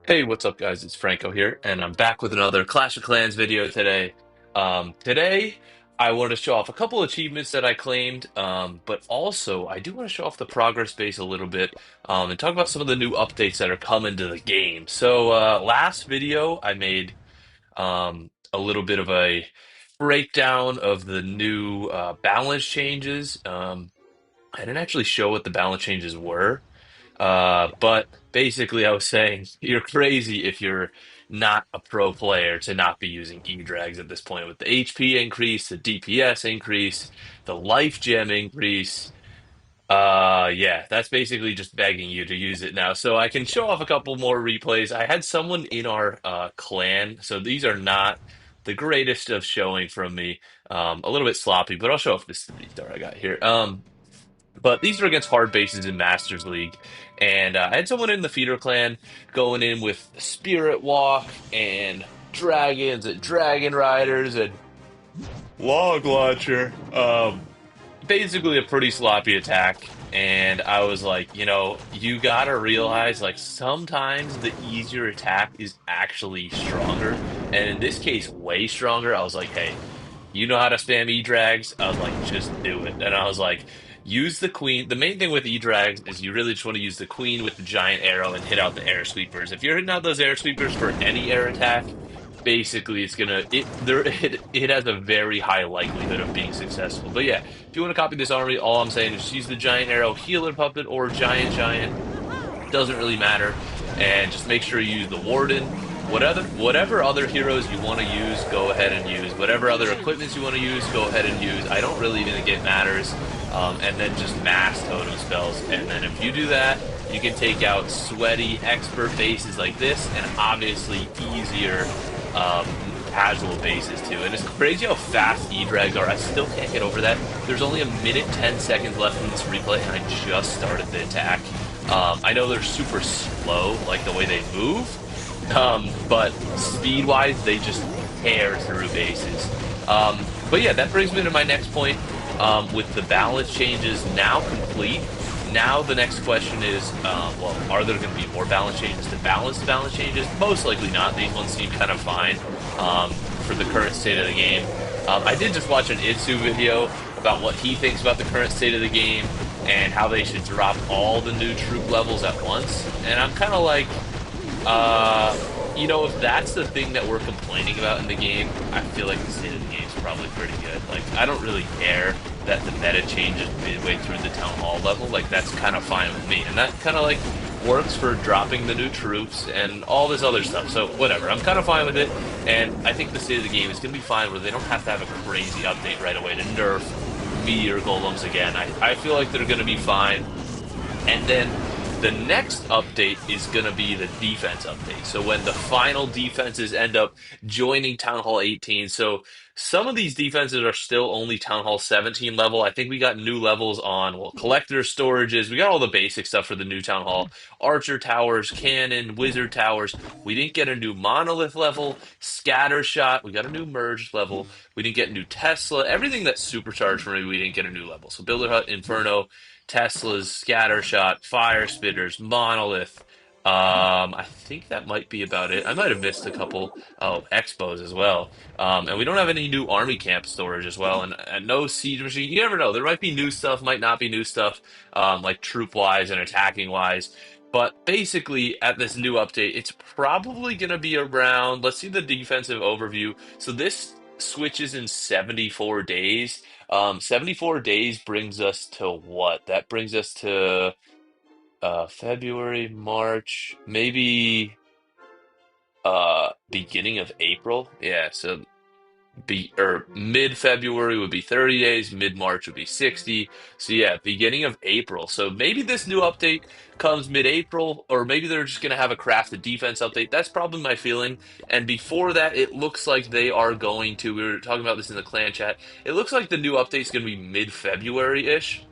Hey, what's up, guys? It's Franco here, and I'm back with another Clash of Clans video today. Today, I want to show off a couple achievements that I claimed, but also I do want to show off the progress base a little bit, and talk about some of the new updates that are coming to the game. So, last video, I made a little bit of a breakdown of the new balance changes. I didn't actually show what the balance changes were. But basically, I was saying you're crazy if you're not a pro player to not be using E-Drags at this point with the HP increase, the DPS increase, the life gem increase. Yeah, that's basically just begging you to use it now. So I can show off a couple more replays. I had someone in our clan, so these are not the greatest of showing from me. A little bit sloppy, but I'll show off this star I got here. But these are against hard bases in Masters League. And I had someone in the feeder clan going in with Spirit Walk and dragons and dragon riders and log launcher. Basically a pretty sloppy attack. And I was like, you gotta realize, like, sometimes the easier attack is actually stronger. And in this case, way stronger. I was like, hey, you know how to spam E-Drags? I was like, just do it. And I was like, use the queen. The main thing with E-Drags is you really just want to use the queen with the giant arrow and hit out the air sweepers. If you're hitting out those air sweepers for any air attack, basically it's gonna it has a very high likelihood of being successful. But yeah, if you want to copy this army, all I'm saying is just use the giant arrow, healer puppet, or giant. Doesn't really matter. And just make sure you use the warden. Whatever other heroes you want to use, go ahead and use. Whatever other equipments you want to use, go ahead and use. I don't really think it matters. And then just mass totem spells. And then if you do that, you can take out sweaty expert bases like this, and obviously easier um, casual bases too. And it's crazy how fast E-Drags are. I still can't get over that. There's only a minute 10 seconds left in this replay, and I just started the attack. I know they're super slow, like the way they move, but speed-wise, they just tear through bases. But yeah, that brings me to my next point. With the balance changes now complete, now the next question is, well, are there going to be more balance changes to balance the balance changes? Most likely not. These ones seem kind of fine for the current state of the game. I did just watch an Itsu video about what he thinks about the current state of the game and how they should drop all the new troop levels at once. And I'm kind of like, if that's the thing that we're complaining about in the game, I feel like the state of the game is probably pretty good. Like, I don't really care that the meta changes midway through the town hall level. Like, that's kind of fine with me. And that kind of, like, works for dropping the new troops and all this other stuff. So, whatever. I'm kind of fine with it. And I think the state of the game is going to be fine where they don't have to have a crazy update right away to nerf meteor golems again. I feel like they're going to be fine. And then the next update is going to be the defense update. So when the final defenses end up joining Town Hall 18. So some of these defenses are still only Town Hall 17 level. I think we got new levels on, well, collector storages. We got all the basic stuff for the new Town Hall. Archer towers, cannon, wizard towers. We didn't get a new monolith level, scatter shot. We got a new merged level. We didn't get new Tesla. Everything that's supercharged for me, we didn't get a new level. So Builder Hut, Inferno, Tesla's, Scattershot, Fire Spitters, Monolith. I think that might be about it. I might have missed a couple. Oh, Expos as well. And we don't have any new army camp storage as well, and no siege machine. You never know. There might be new stuff, might not be new stuff, like troop wise and attacking wise. But basically, at this new update, it's probably going to be around. Let's see the defensive overview. So this switches in 74 days. 74 days brings us to what? That brings us to February, March, maybe beginning of April. Yeah, so mid-February would be 30 days, mid-March would be 60. So yeah, beginning of April. So maybe this new update comes mid-April, or maybe they're just gonna have a crafted defense update. That's probably my feeling. And before that, it looks like they are going to, we were talking about this in the clan chat. It looks like the new update is gonna be mid-February-ish.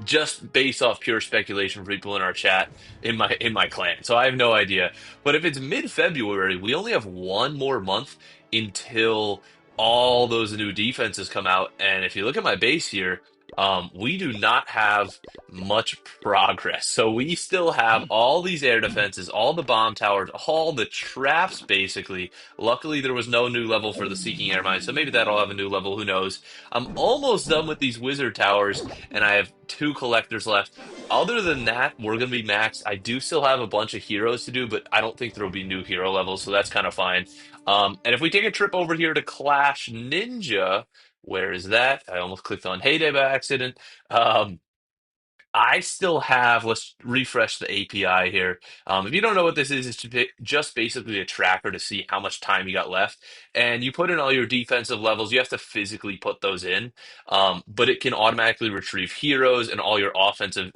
Just based off pure speculation for people in our chat in my clan. So I have no idea. But if it's mid-February, we only have one more month until all those new defenses come out. And if you look at my base here, we do not have much progress. So we still have all these air defenses, all the bomb towers, all the traps, basically. Luckily, there was no new level for the Seeking Air Mine, so maybe that'll have a new level. Who knows? I'm almost done with these wizard towers, and I have two collectors left. Other than that, we're going to be maxed. I do still have a bunch of heroes to do, but I don't think there will be new hero levels, so that's kind of fine. And if we take a trip over here to Clash Ninja, where is that? I almost clicked on Heyday by accident. Um, I still have, let's refresh the API here. If you don't know what this is, it's just basically a tracker to see how much time you got left. And you put in all your defensive levels. You have to physically put those in, but it can automatically retrieve heroes and all your offensive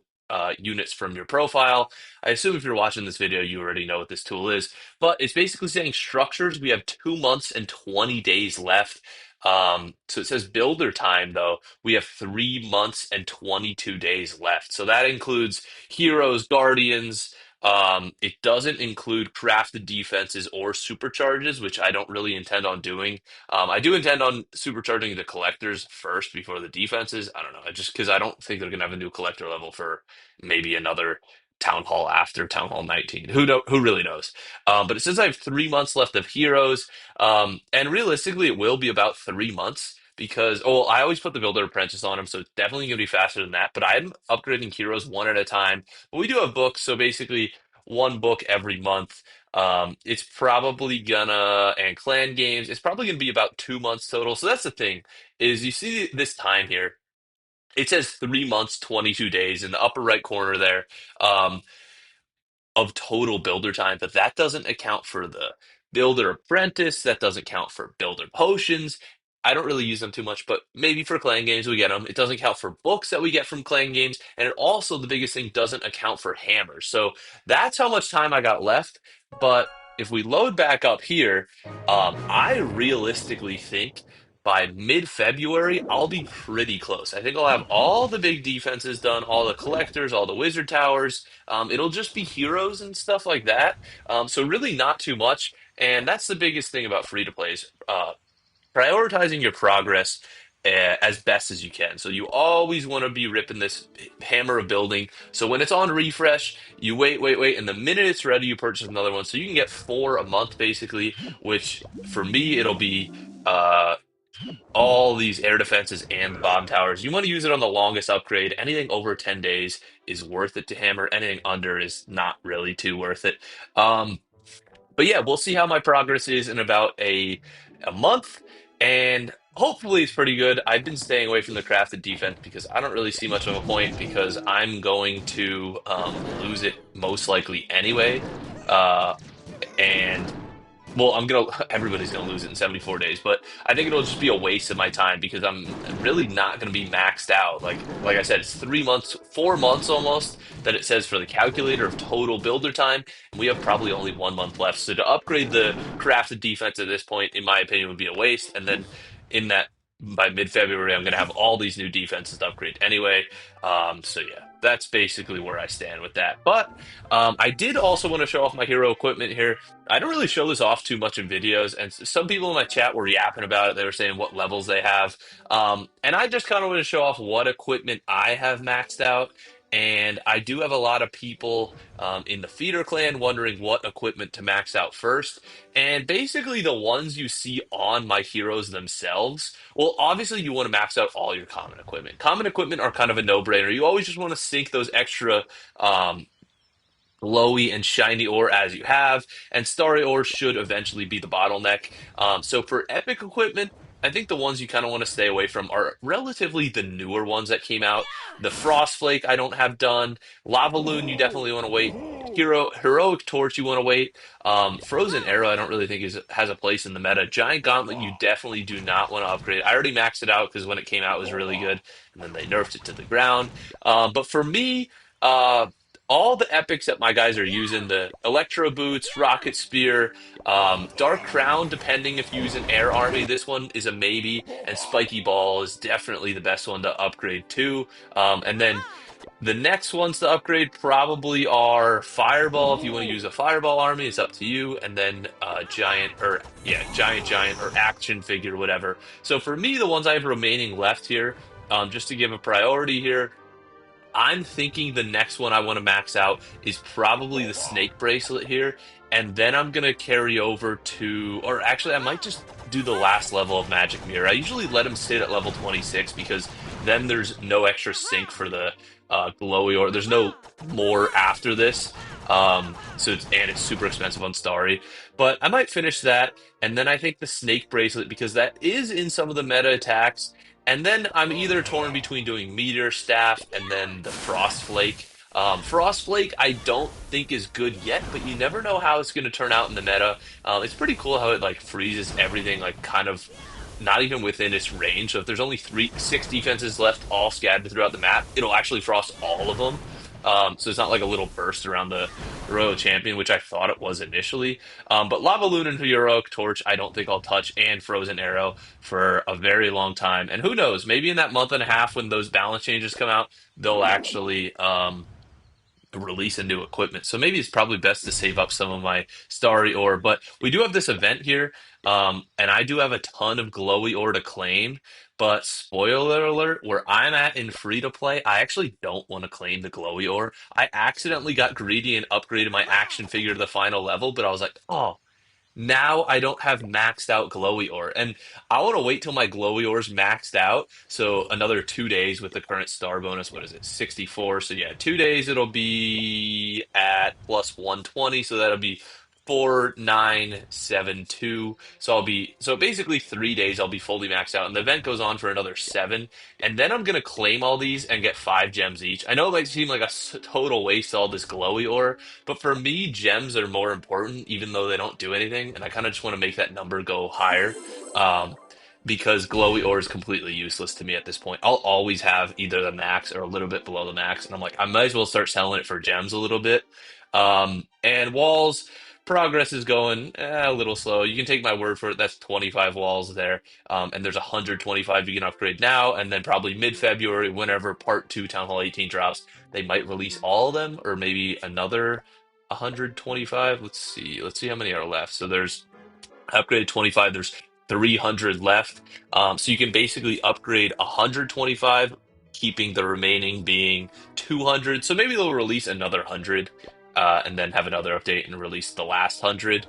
units from your profile. I assume if you're watching this video, you already know what this tool is, but it's basically saying structures. We have 2 months and 20 days left. So it says builder time, though. We have 3 months and 22 days left. So that includes heroes, guardians. It doesn't include crafted defenses or supercharges, which I don't really intend on doing. I do intend on supercharging the collectors first before the defenses. I don't know, just because I don't think they're gonna have a new collector level for maybe another town hall after town hall 19. Who really knows? But it says I have 3 months left of heroes. And realistically, it will be about 3 months because, oh, I always put the Builder Apprentice on them, so it's definitely going to be faster than that. But I'm upgrading heroes one at a time. But we do have books, so basically one book every month. It's probably gonna, and clan games, it's probably gonna be about 2 months total. So that's the thing, is you see this time here. It says 3 months, 22 days in the upper right corner there. Um, of total builder time, but that doesn't account for the builder apprentice. That doesn't count for builder potions. I don't really use them too much, but maybe for clan games we get them. It doesn't count for books that we get from clan games, and it also, the biggest thing, doesn't account for hammers. So that's how much time I got left. But if we load back up here, I realistically think by mid-February I'll be pretty close. I think I'll have all the big defenses done, all the collectors, all the wizard towers. It'll just be heroes and stuff like that. So really not too much. And that's the biggest thing about free to plays. Prioritizing your progress as best as you can. So you always want to be ripping this hammer of building. So when it's on refresh, you wait, wait, wait, and the minute it's ready, you purchase another one. So you can get four a month basically, which for me it'll be uh all these air defenses and the bomb towers. You want to use it on the longest upgrade. Anything over 10 days is worth it to hammer. Anything under is not really too worth it. Um, but yeah, we'll see how my progress is in about a month, and hopefully it's pretty good. I've been staying away from the crafted defense because I don't really see much of a point because I'm going to lose it most likely anyway. Uh, and well, everybody's gonna lose it in 74 days, but I think it'll just be a waste of my time because I'm really not gonna be maxed out. Like I said, it's 3 months, 4 months almost that it says for the calculator of total builder time, and we have probably only 1 month left. So to upgrade the crafted defense at this point, in my opinion, would be a waste. And then in that by mid-February, I'm gonna have all these new defenses to upgrade anyway. So yeah, that's basically where I stand with that. But I did also want to show off my hero equipment here. I don't really show this off too much in videos, and some people in my chat were yapping about it. They were saying what levels they have, and I just kind of want to show off what equipment I have maxed out. And I do have a lot of people in the feeder clan wondering what equipment to max out first. And basically, the ones you see on my heroes themselves, well, obviously, you want to max out all your common equipment. Common equipment are kind of a no-brainer. You always just want to sink those extra um, glowy and shiny ore as you have, and starry ore should eventually be the bottleneck. So for epic equipment, I think the ones you kind of want to stay away from are relatively the newer ones that came out. The Frostflake I don't have done. Lava Loon you definitely want to wait. Heroic Torch you want to wait. Frozen Arrow I don't really think has a place in the meta. Giant Gauntlet you definitely do not want to upgrade. I already maxed it out because when it came out it was really good, and then they nerfed it to the ground. But for me, all the epics that my guys are using, the Electro Boots, Rocket Spear, Dark Crown, depending if you use an air army, this one is a maybe, and Spiky Ball is definitely the best one to upgrade to. And then the next ones to upgrade probably are Fireball. If you want to use a Fireball army, it's up to you. And then Giant, or yeah, Giant, or Action Figure, whatever. So for me, the ones I have remaining left here just to give a priority here, I'm thinking the next one I want to max out is probably the snake bracelet here. And then I'm going to carry over to, or actually, I might just do the last level of Magic Mirror. I usually let them sit at level 26 because then there's no extra sync for the glowy, or there's no more after this. And it's super expensive on Starry. But I might finish that. And then I think the snake bracelet, because that is in some of the meta attacks. And then I'm either torn between doing Meteor Staff and then the Frost Flake. Frost Flake, I don't think is good yet, but you never know how it's going to turn out in the meta. It's pretty cool how it like freezes everything, like kind of not even within its range. So if there's only six defenses left, all scattered throughout the map, it'll actually frost all of them. So it's not like a little burst around the Royal Champion, which I thought it was initially. But Lava Loon and Heroic Torch, I don't think I'll touch, and Frozen Arrow for a very long time. And who knows, maybe in that month and a half when those balance changes come out, they'll actually release a new equipment. So maybe it's probably best to save up some of my starry ore. But we do have this event here, and I do have a ton of glowy ore to claim. But spoiler alert, where I'm at in free to play, I actually don't want to claim the glowy ore. I accidentally got greedy and upgraded my action figure to the final level, but I was like, oh, now I don't have maxed out glowy ore. And I want to wait till my glowy ore's maxed out. So another 2 days with the current star bonus. What is it? 64. So yeah, 2 days it'll be at plus 120. So that'll be 4972. So basically 3 days I'll be fully maxed out. And the event goes on for another 7. And then I'm gonna claim all these and get 5 gems each. I know it might seem like a total waste all this glowy ore, but for me, gems are more important, even though they don't do anything. And I kind of just want to make that number go higher. Um, because glowy ore is completely useless to me at this point. I'll always have either the max or a little bit below the max. And I'm like, I might as well start selling it for gems a little bit. And walls, progress is going a little slow. You can take my word for it. That's 25 walls there. And there's 125 you can upgrade now. And then probably mid-February, whenever Part 2 Town Hall 18 drops, they might release all of them or maybe another 125. Let's see. Let's see how many are left. So there's upgraded 25. There's 300 left. So you can basically upgrade 125, keeping the remaining being 200. So maybe they'll release another 100. And then have another update and release the last 100.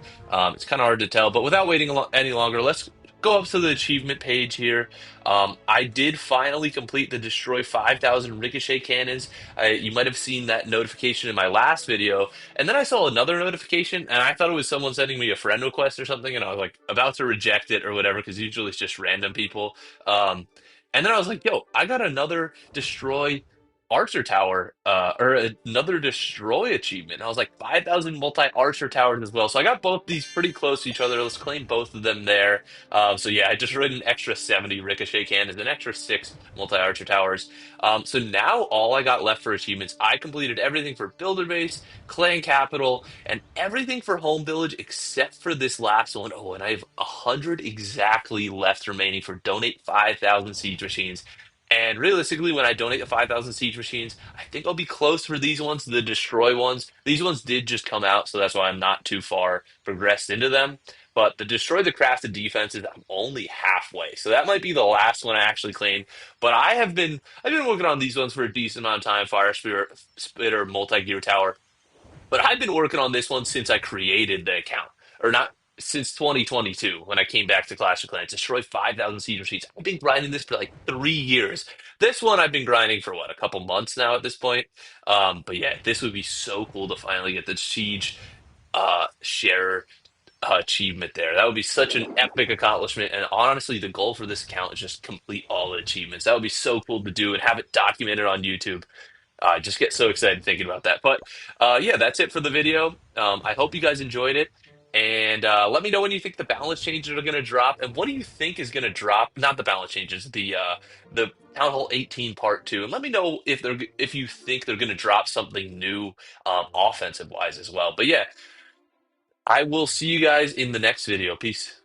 It's kind of hard to tell, but without waiting any longer, let's go up to the achievement page here. I did finally complete the destroy 5,000 Ricochet cannons. You might have seen that notification in my last video, and then I saw another notification, and I thought it was someone sending me a friend request or something, and I was like about to reject it or whatever, because usually it's just random people. And then I was like, yo, I got another destroy Archer Tower, or another destroy achievement. I was like 5,000 multi Archer Towers as well. So I got both these pretty close to each other. Let's claim both of them there. So yeah, I just read an extra 70 Ricochet cannons, an extra 6 multi Archer Towers. So now all I got left for achievements, I completed everything for Builder Base, Clan Capital, and everything for Home Village except for this last one. Oh, and I have 100 exactly left remaining for donate 5,000 siege machines. And realistically, when I donate the 5,000 siege machines, I think I'll be close for these ones, the destroy ones. These ones did just come out, so that's why I'm not too far progressed into them. But the destroy the crafted defenses, I'm only halfway. So that might be the last one I actually claim. But I've been working on these ones for a decent amount of time, Fire Spitter, Multi-Gear Tower. But I've been working on this one since I created the account, or not since 2022 when I came back to Clash of Clans. Destroyed 5,000 Cedar Sheets. I've been grinding this for like 3 years. This one I've been grinding for what, a couple months now at this point. But yeah, this would be so cool to finally get the Siege share achievement there. That would be such an epic accomplishment. And honestly, the goal for this account is just complete all the achievements. That would be so cool to do and have it documented on YouTube. I just get so excited thinking about that. But yeah, that's it for the video. I hope you guys enjoyed it. And let me know when you think the balance changes are going to drop, and what do you think is going to drop? Not the balance changes, the Town Hall 18 Part 2. And let me know if you think they're going to drop something new offensive wise as well. But yeah, I will see you guys in the next video. Peace.